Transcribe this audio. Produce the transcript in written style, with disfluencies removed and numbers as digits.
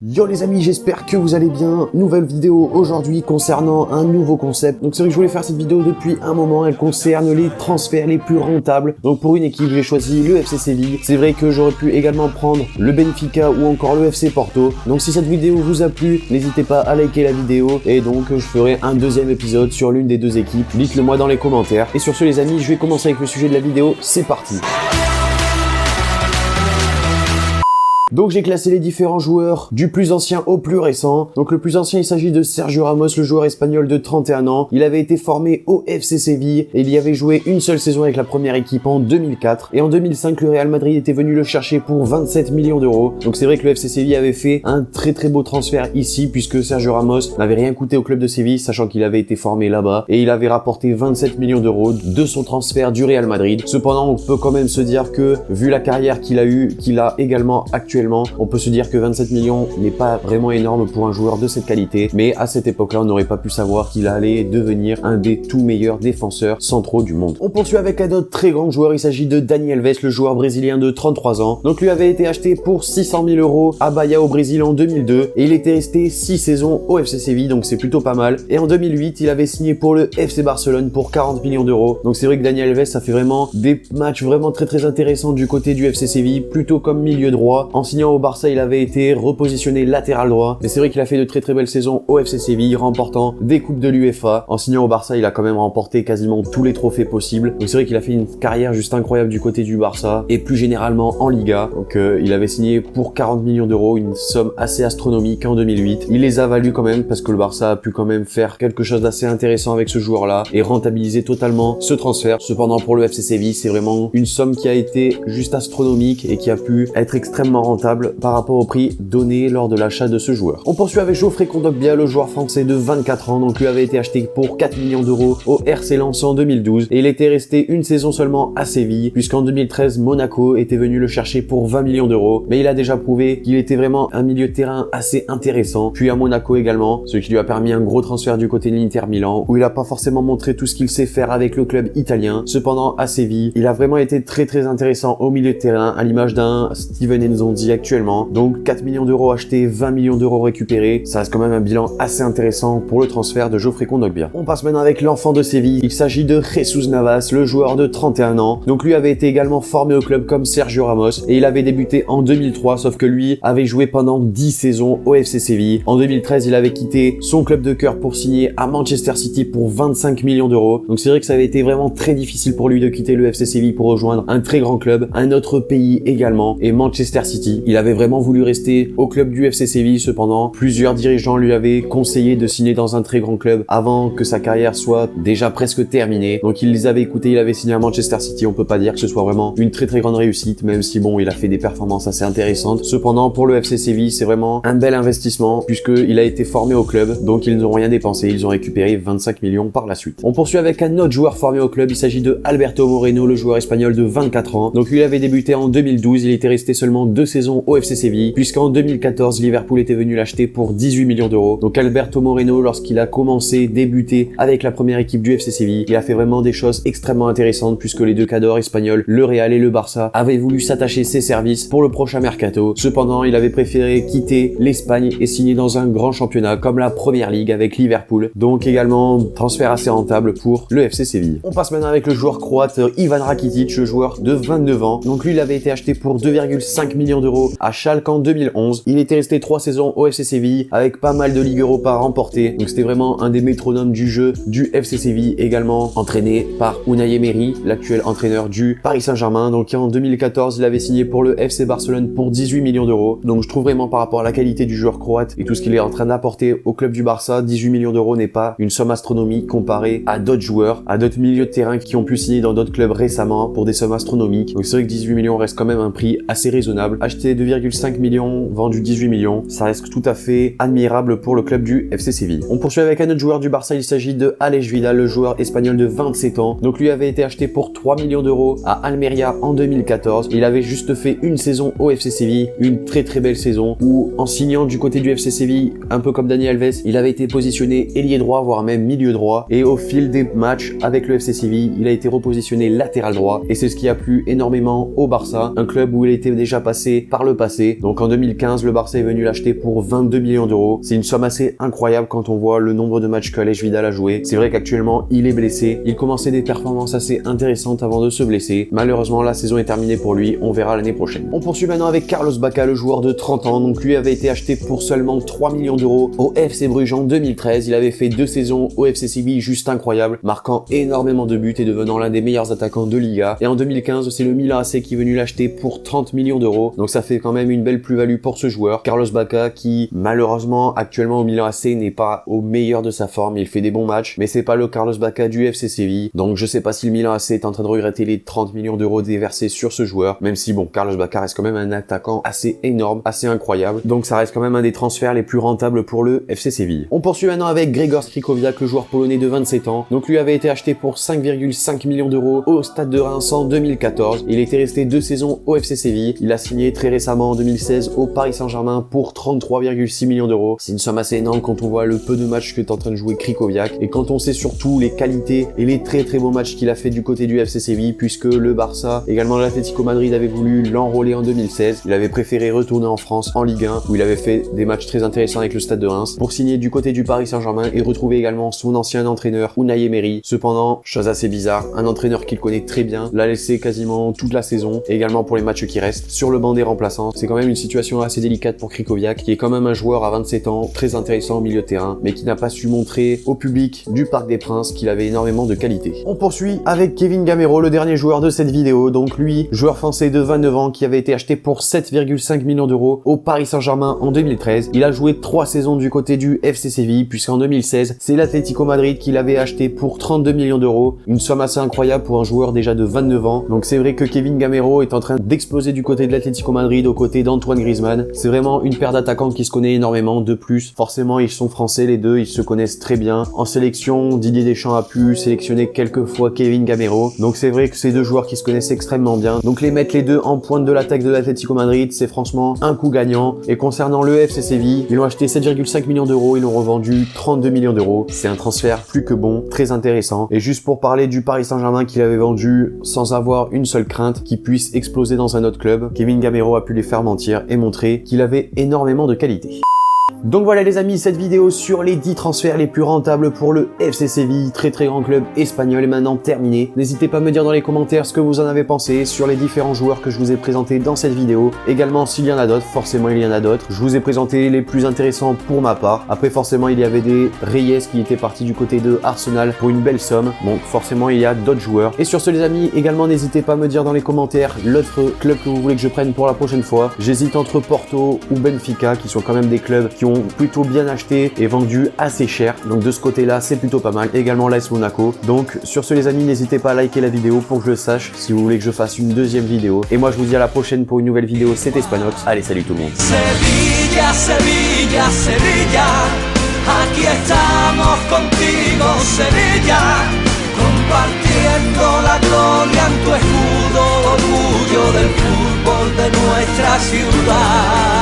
Yo les amis, j'espère que vous allez bien. Nouvelle vidéo aujourd'hui concernant un nouveau concept. Donc c'est vrai que je voulais faire cette vidéo depuis un moment. Elle concerne les transferts les plus rentables. Donc pour une équipe, j'ai choisi le FC Séville. C'est vrai que j'aurais pu également prendre le Benfica ou encore le FC Porto. Donc si cette vidéo vous a plu, n'hésitez pas à liker la vidéo. Et donc je ferai un deuxième épisode sur l'une des deux équipes. Dites-le moi dans les commentaires. Et sur ce les amis, je vais commencer avec le sujet de la vidéo. C'est parti. Donc j'ai classé les différents joueurs du plus ancien au plus récent. Donc le plus ancien, il s'agit de Sergio Ramos, le joueur espagnol de 31 ans. Il avait été formé au FC Séville et il y avait joué une seule saison avec la première équipe en 2004. Et en 2005, le Real Madrid était venu le chercher pour 27 millions d'euros. Donc c'est vrai que le FC Séville avait fait un très beau transfert ici puisque Sergio Ramos n'avait rien coûté au club de Séville, sachant qu'il avait été formé là-bas. Et il avait rapporté 27 millions d'euros de son transfert du Real Madrid. Cependant, on peut quand même se dire que, vu la carrière qu'il a également actuellement, on peut se dire que 27 millions n'est pas vraiment énorme pour un joueur de cette qualité, mais à cette époque-là, on n'aurait pas pu savoir qu'il allait devenir un des tout meilleurs défenseurs centraux du monde. On poursuit avec un autre très grand joueur, il s'agit de Dani Alves, le joueur brésilien de 33 ans. Donc lui avait été acheté pour 600 000 euros à Bahia au Brésil en 2002 et il était resté 6 saisons au FC Séville, donc c'est plutôt pas mal. Et en 2008, il avait signé pour le FC Barcelone pour 40 millions d'euros. Donc c'est vrai que Dani Alves, ça fait vraiment des matchs vraiment très intéressants du côté du FC Séville, plutôt comme milieu droit. En signant au Barça, il avait été repositionné latéral droit. Mais c'est vrai qu'il a fait de très belles saisons au FC Séville, remportant des coupes de l'UEFA. En signant au Barça, il a quand même remporté quasiment tous les trophées possibles. Donc c'est vrai qu'il a fait une carrière juste incroyable du côté du Barça et plus généralement en Liga. Donc il avait signé pour 40 millions d'euros, une somme assez astronomique en 2008. Il les a valus quand même parce que le Barça a pu quand même faire quelque chose d'assez intéressant avec ce joueur-là et rentabiliser totalement ce transfert. Cependant pour le FC Séville, c'est vraiment une somme qui a été juste astronomique et qui a pu être extrêmement rentable par rapport au prix donné lors de l'achat de ce joueur. On poursuit avec Geoffrey Kondogbia, le joueur français de 24 ans, donc lui avait été acheté pour 4 millions d'euros au RC Lens en 2012 et il était resté une saison seulement à Séville puisqu'en 2013 Monaco était venu le chercher pour 20 millions d'euros, mais il a déjà prouvé qu'il était vraiment un milieu de terrain assez intéressant, puis à Monaco également, ce qui lui a permis un gros transfert du côté de l'Inter Milan où il a pas forcément montré tout ce qu'il sait faire avec le club italien. Cependant à Séville, il a vraiment été très intéressant au milieu de terrain à l'image d'un Steven Nzonzi actuellement. Donc 4 millions d'euros achetés, 20 millions d'euros récupérés, ça reste quand même un bilan assez intéressant pour le transfert de Geoffrey Kondogbia. On passe maintenant avec l'enfant de Séville, il s'agit de Jesus Navas, le joueur de 31 ans. Donc lui avait été également formé au club comme Sergio Ramos et il avait débuté en 2003, sauf que lui avait joué pendant 10 saisons au FC Séville. En 2013, il avait quitté son club de cœur pour signer à Manchester City pour 25 millions d'euros. Donc c'est vrai que ça avait été vraiment très difficile pour lui de quitter le FC Séville pour rejoindre un très grand club, un autre pays également, et Manchester City. Il avait vraiment voulu rester au club du FC Séville, cependant plusieurs dirigeants lui avaient conseillé de signer dans un très grand club avant que sa carrière soit déjà presque terminée. Donc il les avait écoutés, il avait signé à Manchester City. On peut pas dire que ce soit vraiment une très grande réussite, même si bon, il a fait des performances assez intéressantes. Cependant pour le FC Séville, c'est vraiment un bel investissement puisqu'il a été formé au club, donc ils n'ont rien dépensé, ils ont récupéré 25 millions par la suite. On poursuit avec un autre joueur formé au club, il s'agit de Alberto Moreno, le joueur espagnol de 24 ans. Donc lui avait débuté en 2012, il était resté seulement 2 saisons au FC Séville, puisqu'en 2014, Liverpool était venu l'acheter pour 18 millions d'euros. Donc Alberto Moreno, lorsqu'il a débuté avec la première équipe du FC Séville, il a fait vraiment des choses extrêmement intéressantes puisque les deux cadors espagnols, le Real et le Barça, avaient voulu s'attacher ses services pour le prochain mercato. Cependant, il avait préféré quitter l'Espagne et signer dans un grand championnat comme la Première Ligue avec Liverpool. Donc également, transfert assez rentable pour le FC Séville. On passe maintenant avec le joueur croate Ivan Rakitic, le joueur de 29 ans. Donc lui, il avait été acheté pour 2,5 millions d'euros à Schalke en 2011. Il était resté 3 saisons au FC Séville avec pas mal de Ligue Europa remportées. Donc c'était vraiment un des métronomes du jeu du FC Séville, également entraîné par Unai Emery, l'actuel entraîneur du Paris Saint-Germain. Donc en 2014, il avait signé pour le FC Barcelone pour 18 millions d'euros. Donc je trouve vraiment par rapport à la qualité du joueur croate et tout ce qu'il est en train d'apporter au club du Barça, 18 millions d'euros n'est pas une somme astronomique comparée à d'autres joueurs, à d'autres milieux de terrain qui ont pu signer dans d'autres clubs récemment pour des sommes astronomiques. Donc c'est vrai que 18 millions reste quand même un prix assez raisonnable. Acheter 2,5 millions, vendu 18 millions, ça reste tout à fait admirable pour le club du FC Séville. On poursuit avec un autre joueur du Barça, il s'agit de Aleix Vidal, le joueur espagnol de 27 ans. Donc lui avait été acheté pour 3 millions d'euros à Almeria en 2014. Il avait juste fait une saison au FC Séville, une très belle saison où en signant du côté du FC Séville, un peu comme Dani Alves, il avait été positionné ailier droit voire même milieu droit et au fil des matchs avec le FC Séville, il a été repositionné latéral droit et c'est ce qui a plu énormément au Barça, un club où il était déjà passé par le passé. Donc en 2015, le Barça est venu l'acheter pour 22 millions d'euros. C'est une somme assez incroyable quand on voit le nombre de matchs qu'Aleix Vidal a joué. C'est vrai qu'actuellement, il est blessé. Il commençait des performances assez intéressantes avant de se blesser. Malheureusement, la saison est terminée pour lui. On verra l'année prochaine. On poursuit maintenant avec Carlos Bacca, le joueur de 30 ans. Donc lui avait été acheté pour seulement 3 millions d'euros au FC Bruges en 2013. Il avait fait 2 saisons au FC Séville juste incroyables, marquant énormément de buts et devenant l'un des meilleurs attaquants de Liga. Et en 2015, c'est le Milan AC qui est venu l'acheter pour 30 millions d'euros. Donc ça fait quand même une belle plus-value pour ce joueur. Carlos Bacca qui, malheureusement, actuellement au Milan AC n'est pas au meilleur de sa forme. Il fait des bons matchs, mais c'est pas le Carlos Bacca du FC Séville. Donc je sais pas si le Milan AC est en train de regretter les 30 millions d'euros déversés sur ce joueur, même si bon, Carlos Bacca reste quand même un attaquant assez énorme, assez incroyable. Donc ça reste quand même un des transferts les plus rentables pour le FC Séville. On poursuit maintenant avec Grzegorz Krychowiak, le joueur polonais de 27 ans. Donc lui avait été acheté pour 5,5 millions d'euros au Stade de Reims en 2014. Il était resté 2 saisons au FC Séville. Il a signé très récemment en 2016 au Paris Saint-Germain pour 33,6 millions d'euros. C'est une somme assez énorme quand on voit le peu de matchs que est en train de jouer Krychowiak et quand on sait surtout les qualités et les très beaux matchs qu'il a fait du côté du FC Séville, puisque le Barça, également l'Atlético Madrid, avait voulu l'enrôler en 2016. Il avait préféré retourner en France en Ligue 1 où il avait fait des matchs très intéressants avec le Stade de Reims pour signer du côté du Paris Saint-Germain et retrouver également son ancien entraîneur Unai Emery. Cependant, chose assez bizarre, un entraîneur qu'il connaît très bien l'a laissé quasiment toute la saison et également pour les matchs qui restent sur le banc des remplaçants. C'est quand même une situation assez délicate pour Krychowiak, qui est quand même un joueur à 27 ans très intéressant au milieu de terrain, mais qui n'a pas su montrer au public du Parc des Princes qu'il avait énormément de qualité. On poursuit avec Kevin Gamero, le dernier joueur de cette vidéo. Donc lui, joueur français de 29 ans qui avait été acheté pour 7,5 millions d'euros au Paris Saint-Germain en 2013. Il a joué 3 saisons du côté du FC Séville, puisqu'en 2016, c'est l'Atlético Madrid qui l'avait acheté pour 32 millions d'euros. Une somme assez incroyable pour un joueur déjà de 29 ans. Donc c'est vrai que Kevin Gamero est en train d'exploser du côté de l'Atlético Madrid aux côtés d'Antoine Griezmann. C'est vraiment une paire d'attaquants qui se connaît énormément. De plus, forcément, ils sont français les deux, ils se connaissent très bien. En sélection, Didier Deschamps a pu sélectionner quelques fois Kevin Gamero. Donc c'est vrai que c'est deux joueurs qui se connaissent extrêmement bien. Donc les mettre les deux en pointe de l'attaque de l'Atlético Madrid, c'est franchement un coup gagnant. Et concernant le FC Séville, ils l'ont acheté 7,5 millions d'euros, ils l'ont revendu 32 millions d'euros. C'est un transfert plus que bon, très intéressant. Et juste pour parler du Paris Saint-Germain qu'il avait vendu sans avoir une seule crainte qu'il puisse exploser dans un autre club, Kevin Gamero a pu les faire mentir et montrer qu'il avait énormément de qualité. Donc voilà les amis, cette vidéo sur les 10 transferts les plus rentables pour le FC Séville, très grand club espagnol, est maintenant terminée. N'hésitez pas à me dire dans les commentaires ce que vous en avez pensé sur les différents joueurs que je vous ai présentés dans cette vidéo. Également s'il y en a d'autres, forcément il y en a d'autres. Je vous ai présenté les plus intéressants pour ma part. Après forcément il y avait des Reyes qui étaient partis du côté de Arsenal pour une belle somme. Bon forcément il y a d'autres joueurs. Et sur ce les amis, également n'hésitez pas à me dire dans les commentaires l'autre club que vous voulez que je prenne pour la prochaine fois. J'hésite entre Porto ou Benfica qui sont quand même des clubs qui ont plutôt bien acheté et vendu assez cher. Donc de ce côté-là, c'est plutôt pas mal. Également l'AS Monaco. Donc sur ce les amis, n'hésitez pas à liker la vidéo pour que je le sache si vous voulez que je fasse une deuxième vidéo. Et moi je vous dis à la prochaine pour une nouvelle vidéo. C'était Spanox. Allez, salut tout le monde. Sevilla, Sevilla, Sevilla, aquí estamos contigo, Sevilla, compartiendo la gloria en tu escudo, orgullo del fútbol de nuestra ciudad.